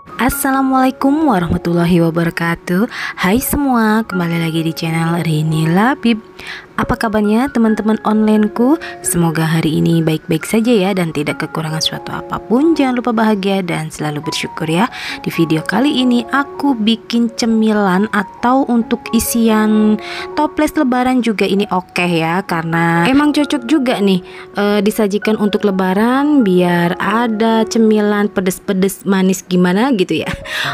Assalamualaikum warahmatullahi wabarakatuh. Hai semua, kembali lagi di channel Rini Labib. Apa kabarnya teman-teman onlineku? Semoga hari ini baik-baik saja ya, dan tidak kekurangan suatu apapun. Jangan lupa bahagia dan selalu bersyukur ya. Di video kali ini aku bikin cemilan atau untuk isian toples lebaran juga ini oke ya, karena emang cocok juga nih disajikan untuk lebaran, biar ada cemilan pedes-pedes manis gimana gitu ya.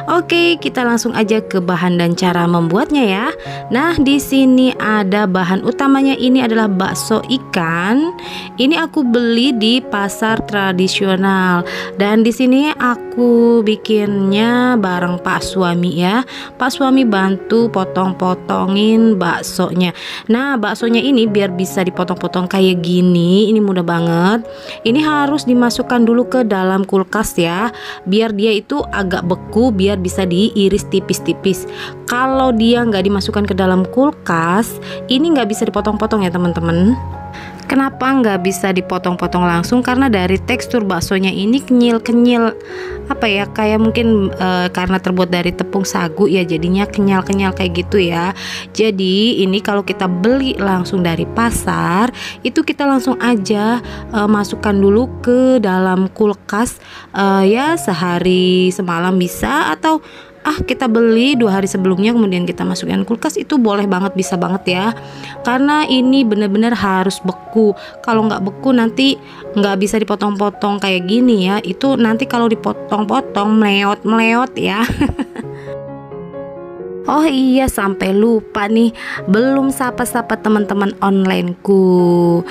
Oke, kita langsung aja ke bahan dan cara membuatnya ya. Nah, di sini ada bahan utamanya, ini adalah bakso ikan. Ini aku beli di pasar tradisional, dan di sini aku bikinnya bareng Pak Suami ya. Pak Suami bantu potong-potongin baksonya. Nah, baksonya ini biar bisa dipotong-potong kayak gini, ini mudah banget. Ini harus dimasukkan dulu ke dalam kulkas ya, biar dia itu agak beku, biar bisa diiris tipis-tipis. Kalau dia nggak dimasukkan ke dalam kulkas, ini nggak bisa dipotong-potong ya teman-teman. Kenapa nggak bisa dipotong-potong langsung? Karena dari tekstur baksonya ini kenyil-kenyil, apa ya, kayak mungkin karena terbuat dari tepung sagu ya, jadinya kenyal-kenyal kayak gitu ya. Jadi ini kalau kita beli langsung dari pasar, itu kita langsung aja masukkan dulu ke dalam kulkas ya, sehari semalam bisa, atau kita beli 2 hari sebelumnya kemudian kita masukkan kulkas, itu boleh banget, bisa banget ya. Karena ini bener-bener harus beku. Kalau nggak beku nanti nggak bisa dipotong-potong kayak gini ya. Itu nanti kalau dipotong-potong meleot-meleot ya. Oh iya, sampai lupa nih, belum sapa-sapa teman-teman onlineku.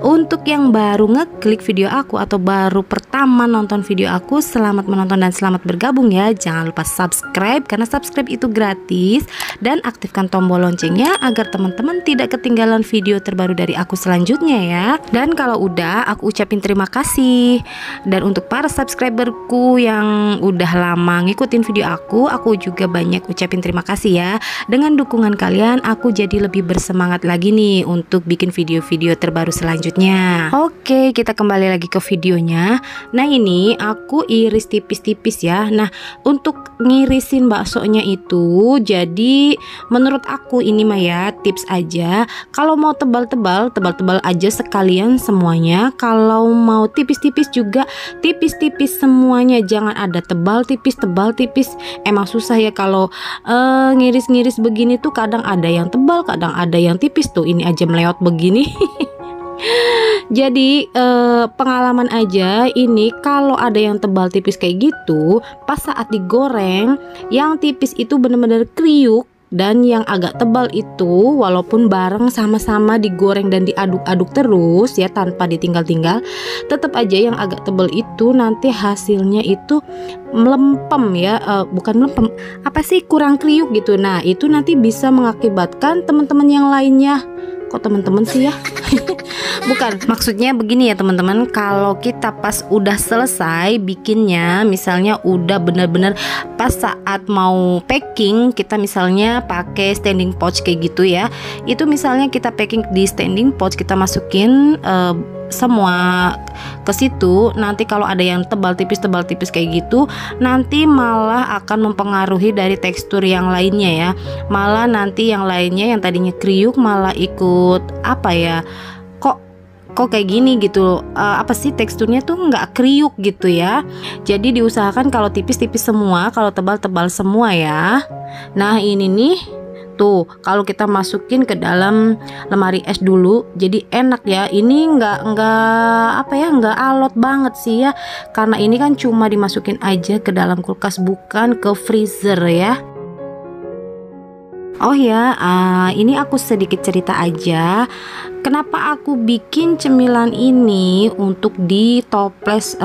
Untuk yang baru ngeklik video aku atau baru pertama nonton video aku, selamat menonton dan selamat bergabung ya. Jangan lupa subscribe, karena subscribe itu gratis, dan aktifkan tombol loncengnya agar teman-teman tidak ketinggalan video terbaru dari aku selanjutnya ya. Dan kalau udah, aku ucapin terima kasih. Dan untuk para subscriberku yang udah lama ngikutin video aku juga banyak ucapin terima kasih ya. Dengan dukungan kalian, aku jadi lebih bersemangat lagi nih untuk bikin video-video terbaru selanjutnya. Oke, kita kembali lagi ke videonya. Nah, ini aku iris tipis-tipis ya. Nah, untuk ngirisin baksonya itu, jadi menurut aku ini mah ya, tips aja. Kalau mau tebal-tebal, tebal-tebal aja sekalian semuanya. Kalau mau tipis-tipis juga, tipis-tipis semuanya. Jangan ada tebal tipis, tebal tipis. Emang susah ya kalau ngiris-ngiris begini tuh, kadang ada yang tebal, kadang ada yang tipis tuh. Ini aja meleot begini. Jadi pengalaman aja ini, kalau ada yang tebal tipis kayak gitu, pas saat digoreng yang tipis itu bener-bener kriuk, dan yang agak tebal itu walaupun bareng sama-sama digoreng dan diaduk-aduk terus ya, tanpa ditinggal-tinggal, tetap aja yang agak tebal itu nanti hasilnya itu melempem ya, bukan melempem, apa sih, kurang kriuk gitu. Nah, itu nanti bisa mengakibatkan teman-teman yang lainnya, kok teman-teman sih ya. Bukan, maksudnya begini ya teman-teman, kalau kita pas udah selesai bikinnya, misalnya udah bener-bener pas saat mau packing, kita misalnya pakai standing pouch kayak gitu ya, itu misalnya kita packing di standing pouch, kita masukin semua ke situ. Nanti kalau ada yang tebal tipis kayak gitu, nanti malah akan mempengaruhi dari tekstur yang lainnya ya. Malah nanti yang lainnya yang tadinya kriuk malah ikut, apa ya, kok kayak gini gitu, apa sih, teksturnya tuh nggak kriuk gitu ya. Jadi diusahakan kalau tipis-tipis semua, kalau tebal-tebal semua ya. Nah, ini nih tuh, kalau kita masukin ke dalam lemari es dulu, jadi enak ya. Ini nggak alot banget sih ya, karena ini kan cuma dimasukin aja ke dalam kulkas, bukan ke freezer ya. Oh ya, ini aku sedikit cerita aja. Kenapa aku bikin cemilan ini untuk di toples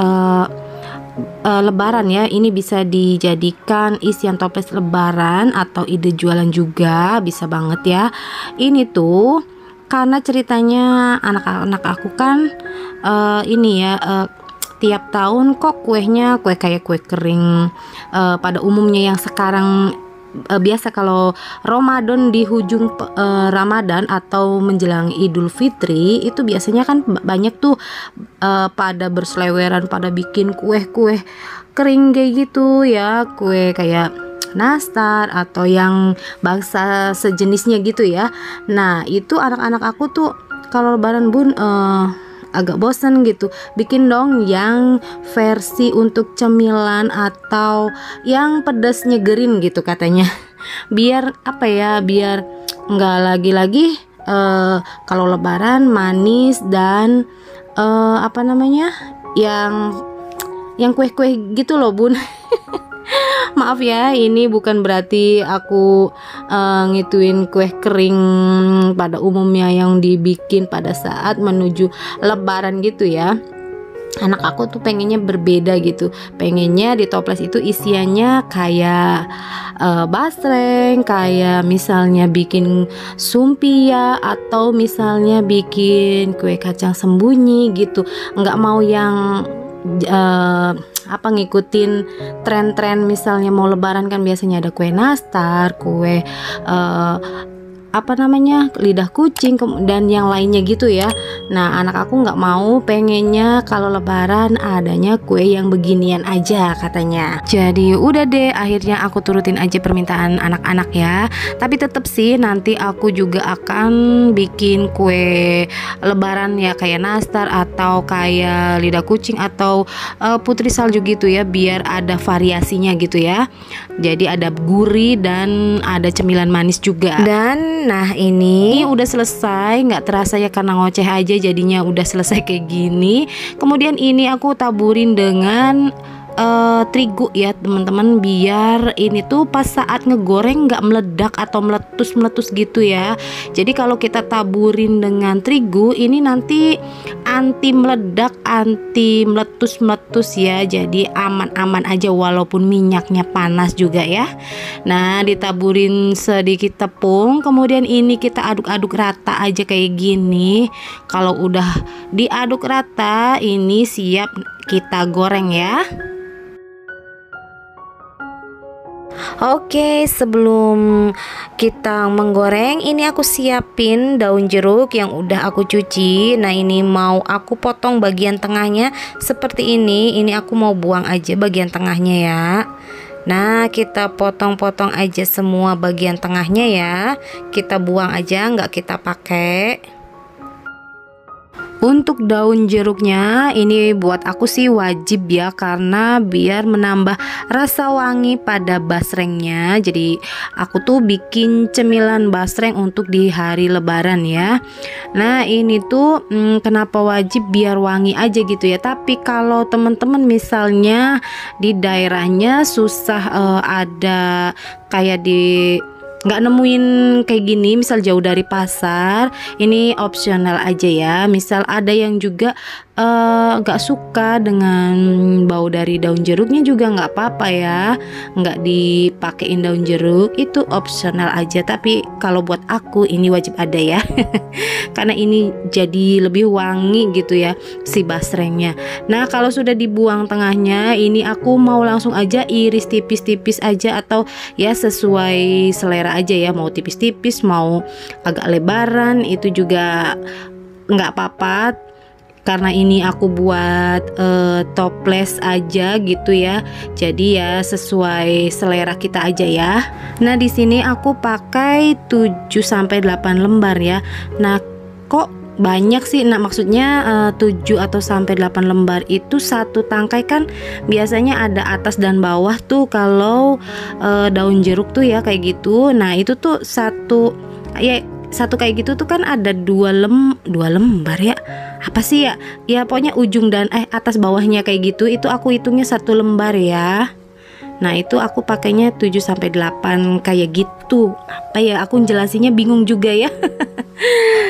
lebaran ya. Ini bisa dijadikan isian toples lebaran atau ide jualan juga, bisa banget ya. Ini tuh karena ceritanya anak-anak aku kan ini ya, tiap tahun kok kuehnya kayak kue kering pada umumnya yang sekarang biasa kalau Ramadan, di hujung Ramadan atau menjelang Idul Fitri itu biasanya kan banyak tuh pada berseleweran pada bikin kue-kue kering kayak gitu ya, kue kayak nastar atau yang bangsa sejenisnya gitu ya. Nah itu anak-anak aku tuh kalau lebaran bun agak bosen gitu, bikin dong yang versi untuk cemilan atau yang pedas nyegerin gitu katanya. Biar apa ya, biar nggak lagi-lagi kalau lebaran manis dan apa namanya, yang kue-kue gitu loh bun. Maaf ya, ini bukan berarti aku ngituin kue kering pada umumnya yang dibikin pada saat menuju lebaran gitu ya. Anak aku tuh pengennya berbeda gitu, pengennya di toples itu isiannya kayak basreng, kayak misalnya bikin sumpia atau misalnya bikin kue kacang sembunyi gitu. Nggak mau yang ngikutin tren-tren, misalnya mau lebaran kan biasanya ada kue nastar, kue lidah kucing dan yang lainnya gitu ya. Nah anak aku nggak mau, pengennya kalau lebaran adanya kue yang beginian aja katanya. Jadi udah deh, akhirnya aku turutin aja permintaan anak-anak ya. Tapi tetap sih nanti aku juga akan bikin kue lebaran ya, kayak nastar atau kayak lidah kucing atau putri salju gitu ya, biar ada variasinya gitu ya. Jadi ada gurih dan ada cemilan manis juga. Dan nah ini udah selesai, nggak terasa ya karena ngoceh aja jadinya udah selesai kayak gini. Kemudian ini aku taburin dengan terigu ya teman-teman, biar ini tuh pas saat ngegoreng nggak meledak atau meletus gitu ya. Jadi kalau kita taburin dengan terigu ini nanti anti meledak, anti meletus ya. Jadi aman-aman aja walaupun minyaknya panas juga ya. Nah ditaburin sedikit tepung, kemudian ini kita aduk-aduk rata aja kayak gini. Kalau udah diaduk rata ini siap kita goreng ya. Oke, sebelum kita menggoreng ini aku siapin daun jeruk yang udah aku cuci. Nah ini mau aku potong bagian tengahnya seperti ini. Ini aku mau buang aja bagian tengahnya ya. Nah kita potong-potong aja semua bagian tengahnya ya. Kita buang aja, nggak kita pakai. Untuk daun jeruknya ini buat aku sih wajib ya, karena biar menambah rasa wangi pada basrengnya. Jadi aku tuh bikin cemilan basreng untuk di hari lebaran ya. Nah ini tuh kenapa wajib, biar wangi aja gitu ya. Tapi kalau teman-teman misalnya di daerahnya susah ada kayak nggak nemuin kayak gini, misal jauh dari pasar, ini opsional aja ya. Misal ada yang juga nggak suka dengan bau dari daun jeruknya juga nggak apa-apa ya, nggak dipakein daun jeruk, itu opsional aja. Tapi kalau buat aku ini wajib ada ya. Karena ini jadi lebih wangi gitu ya si basrengnya. Nah kalau sudah dibuang tengahnya, ini aku mau langsung aja iris tipis-tipis aja, atau ya sesuai selera aja ya, mau tipis-tipis mau agak lebaran itu juga nggak apa-apa, karena ini aku buat toples aja gitu ya. Jadi ya sesuai selera kita aja ya. Nah di sini aku pakai 7 sampai 8 lembar ya. Nah kok banyak sih? Nah maksudnya 7 atau sampai 8 lembar itu satu tangkai kan biasanya ada atas dan bawah tuh kalau daun jeruk tuh ya kayak gitu. Nah itu tuh satu kayak gitu tuh kan ada dua lembar ya, apa sih ya, ya pokoknya ujung dan atas bawahnya kayak gitu, itu aku hitungnya 1 lembar ya. Nah itu aku pakainya 7 sampai 8 kayak gitu. Apa ya, aku jelasinnya bingung juga ya.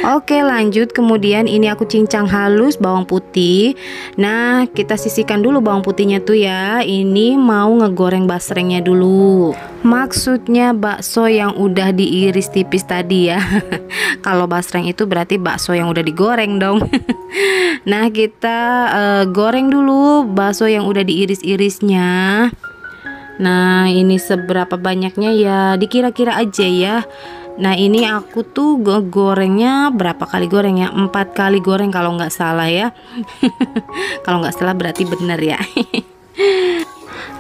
Oke lanjut, kemudian ini aku cincang halus bawang putih. Nah kita sisihkan dulu bawang putihnya tuh ya. Ini mau ngegoreng basrengnya dulu. Maksudnya bakso yang udah diiris tipis tadi ya. Kalau basreng itu berarti bakso yang udah digoreng dong. Nah kita goreng dulu bakso yang udah diiris-irisnya. Nah ini seberapa banyaknya ya dikira-kira aja ya. Nah ini aku tuh gorengnya berapa kali goreng ya, 4 kali goreng kalau nggak salah ya. Kalau nggak salah berarti bener ya.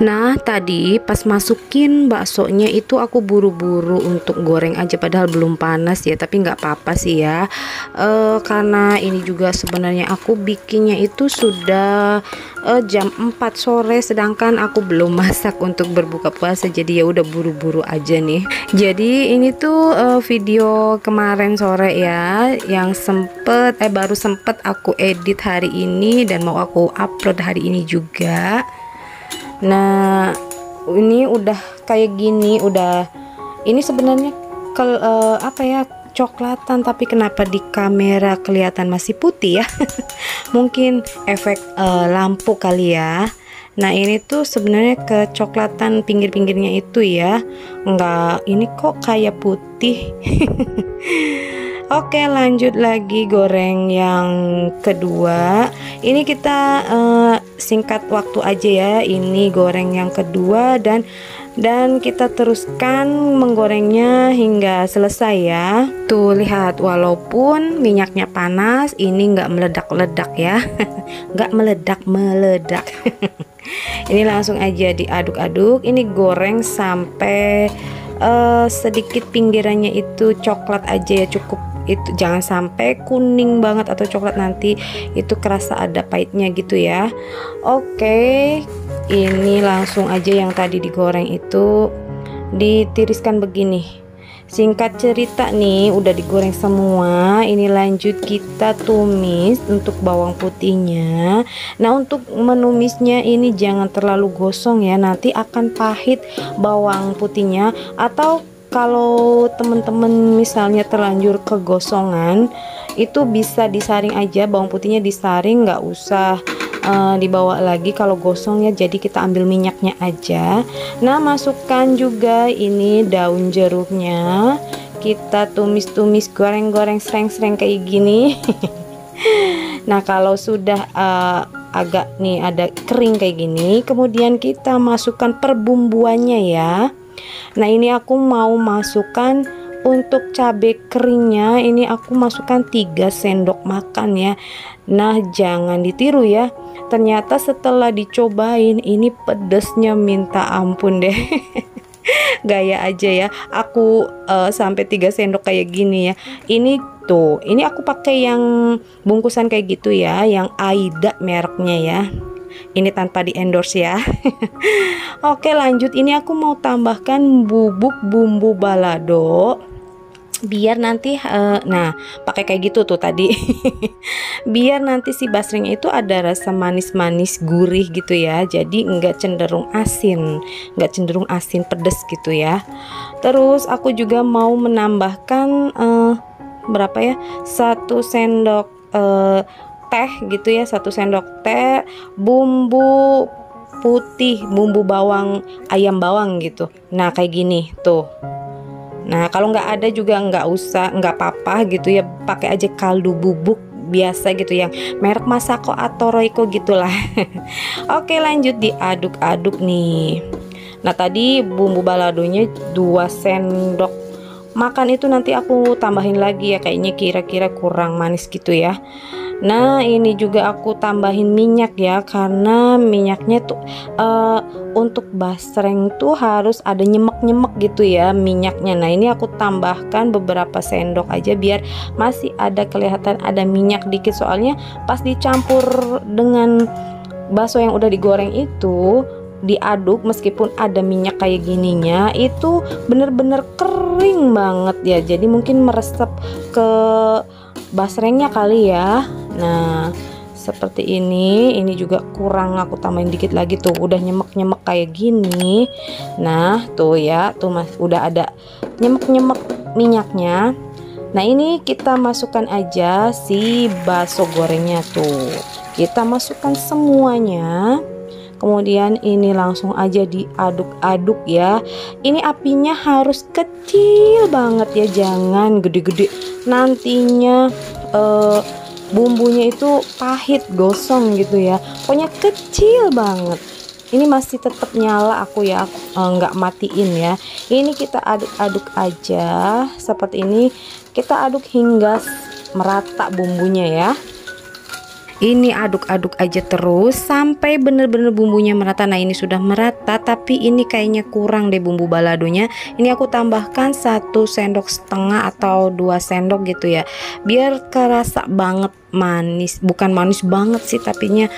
Nah, tadi pas masukin baksonya itu aku buru-buru untuk goreng aja, padahal belum panas ya, tapi nggak apa-apa sih ya. Karena ini juga sebenarnya aku bikinnya itu sudah jam 4 sore, sedangkan aku belum masak untuk berbuka puasa, jadi ya udah buru-buru aja nih. Jadi ini tuh video kemarin sore ya, yang baru sempet aku edit hari ini dan mau aku upload hari ini juga. Nah, ini udah kayak gini, ini sebenarnya apa ya, coklatan, tapi kenapa di kamera kelihatan masih putih ya? Mungkin efek lampu kali ya. Nah, ini tuh sebenarnya kecoklatan pinggir-pinggirnya itu ya, enggak, ini kok kayak putih. Oke, lanjut lagi goreng yang kedua. Ini kita singkat waktu aja ya. Ini goreng yang kedua dan kita teruskan menggorengnya hingga selesai ya. Tuh lihat, walaupun minyaknya panas, ini nggak meledak-ledak ya. Nggak meledak-meledak. Ini langsung aja diaduk-aduk. Ini goreng sampai sedikit pinggirannya itu coklat aja ya, cukup. Itu jangan sampai kuning banget atau coklat, nanti itu kerasa ada pahitnya gitu ya. Oke, ini langsung aja yang tadi digoreng itu ditiriskan begini. Singkat cerita nih, udah digoreng semua. Ini lanjut kita tumis untuk bawang putihnya. Nah, untuk menumisnya ini jangan terlalu gosong ya, nanti akan pahit bawang putihnya. Atau kalau teman-teman misalnya terlanjur kegosongan, itu bisa disaring aja, bawang putihnya disaring, nggak usah dibawa lagi kalau gosong ya. Jadi kita ambil minyaknya aja. Nah, masukkan juga ini daun jeruknya, kita tumis-tumis, goreng-goreng sreng-sreng kayak gini. Nah, kalau sudah agak nih ada kering kayak gini, kemudian kita masukkan perbumbuannya ya. Nah, ini aku mau masukkan untuk cabai keringnya, ini aku masukkan 3 sendok makan ya. Nah, jangan ditiru ya, ternyata setelah dicobain ini pedesnya minta ampun deh. Gaya aja ya, aku sampai 3 sendok kayak gini ya. Ini tuh, ini aku pakai yang bungkusan kayak gitu ya, yang Aida mereknya ya. Ini tanpa di endorse ya. Oke, lanjut, ini aku mau tambahkan bubuk bumbu balado biar nanti nah pakai kayak gitu tuh tadi. Biar nanti si basrengnya itu ada rasa manis-manis gurih gitu ya, jadi nggak cenderung asin pedes gitu ya. Terus aku juga mau menambahkan berapa ya, 1 sendok teh gitu ya, 1 sendok teh bumbu putih, bumbu bawang, ayam bawang gitu. Nah, kayak gini tuh. Nah, kalau nggak ada juga nggak usah, nggak apa-apa gitu ya, pakai aja kaldu bubuk biasa gitu yang merek Masako atau Royco gitulah. Oke, lanjut diaduk-aduk nih. Nah, tadi bumbu baladonya 2 sendok makan itu nanti aku tambahin lagi ya, kayaknya kira-kira kurang manis gitu ya. Nah, ini juga aku tambahin minyak ya, karena minyaknya tuh untuk basreng tuh harus ada nyemek-nyemek gitu ya minyaknya. Nah, ini aku tambahkan beberapa sendok aja biar masih ada kelihatan ada minyak dikit, soalnya pas dicampur dengan bakso yang udah digoreng itu diaduk, meskipun ada minyak kayak gininya, itu bener-bener kering banget ya, jadi mungkin meresap ke basrengnya kali ya. Nah, seperti ini juga kurang, aku tambahin dikit lagi tuh, udah nyemek-nyemek kayak gini. Nah, tuh ya, tuh mas, udah ada nyemek-nyemek minyaknya. Nah, ini kita masukkan aja si bakso gorengnya tuh, kita masukkan semuanya. Kemudian ini langsung aja diaduk-aduk ya. Ini apinya harus kecil banget ya, jangan gede-gede, nantinya bumbunya itu pahit, gosong gitu ya. Pokoknya kecil banget. Ini masih tetap nyala aku ya, nggak matiin ya. Ini kita aduk-aduk aja seperti ini, kita aduk hingga merata bumbunya ya. Ini aduk-aduk aja terus sampai bener-bener bumbunya merata. Nah ini sudah merata, tapi ini kayaknya kurang deh bumbu baladonya. Ini aku tambahkan 1,5 sendok atau 2 sendok gitu ya, biar kerasa banget manis. Bukan manis banget sih, tapinya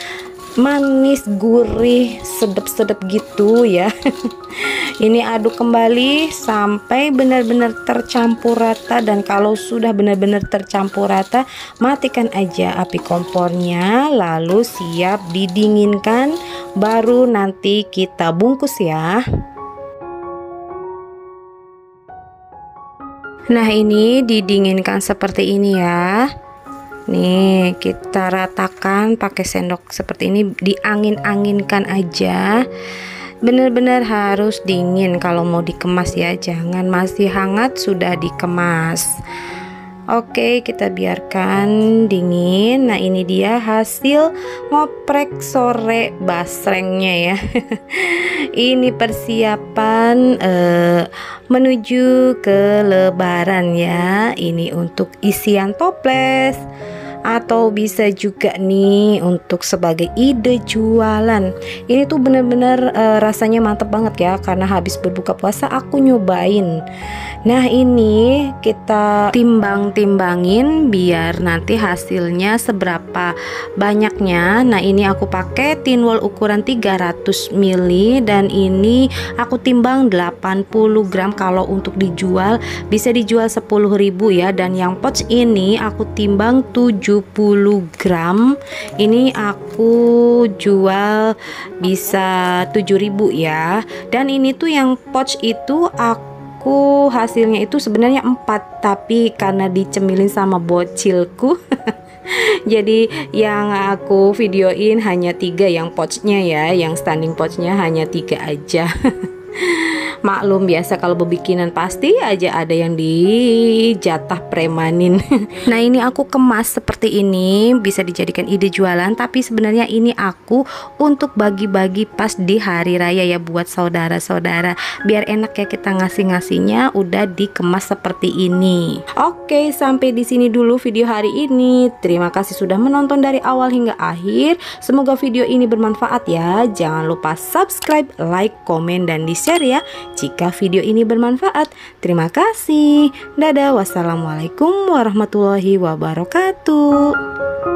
manis, gurih, sedep-sedep gitu ya. Ini aduk kembali sampai benar-benar tercampur rata, dan kalau sudah benar-benar tercampur rata, matikan aja api kompornya, lalu siap didinginkan, baru nanti kita bungkus ya. Nah ini didinginkan seperti ini ya. Nih kita ratakan pakai sendok seperti ini, diangin-anginkan aja. Bener-bener harus dingin kalau mau dikemas ya, jangan masih hangat sudah dikemas. Oke, kita biarkan dingin. Nah ini dia hasil ngoprek sore basrengnya ya. Ini persiapan menuju ke lebaran ya. Ini untuk isian toples, atau bisa juga nih untuk sebagai ide jualan. Ini tuh bener-bener rasanya mantep banget ya, karena habis berbuka puasa aku nyobain. Nah ini kita timbang-timbangin biar nanti hasilnya seberapa banyaknya. Nah ini aku pakai tin wol ukuran 300 ml, dan ini aku timbang 80 gram. Kalau untuk dijual bisa dijual 10.000 ya, dan yang pouch ini aku timbang 70 gram. Ini aku jual bisa 7.000 ya. Dan ini tuh yang pouch itu aku hasilnya itu sebenarnya 4, tapi karena dicemilin sama bocilku jadi yang aku videoin hanya 3 yang pouchnya ya, yang standing pouchnya hanya 3 aja. Maklum biasa kalau bebikinan pasti aja ada yang dijatah premanin. Nah ini aku kemas seperti ini, bisa dijadikan ide jualan, tapi sebenarnya ini aku untuk bagi-bagi pas di hari raya ya, buat saudara-saudara, biar enak ya kita ngasih-ngasihnya. Udah dikemas seperti ini. Oke, sampai di sini dulu video hari ini. Terima kasih sudah menonton dari awal hingga akhir. Semoga video ini bermanfaat ya. Jangan lupa subscribe, like, komen, dan di-share ya jika video ini bermanfaat. Terima kasih. Dadah. Wassalamualaikum warahmatullahi wabarakatuh.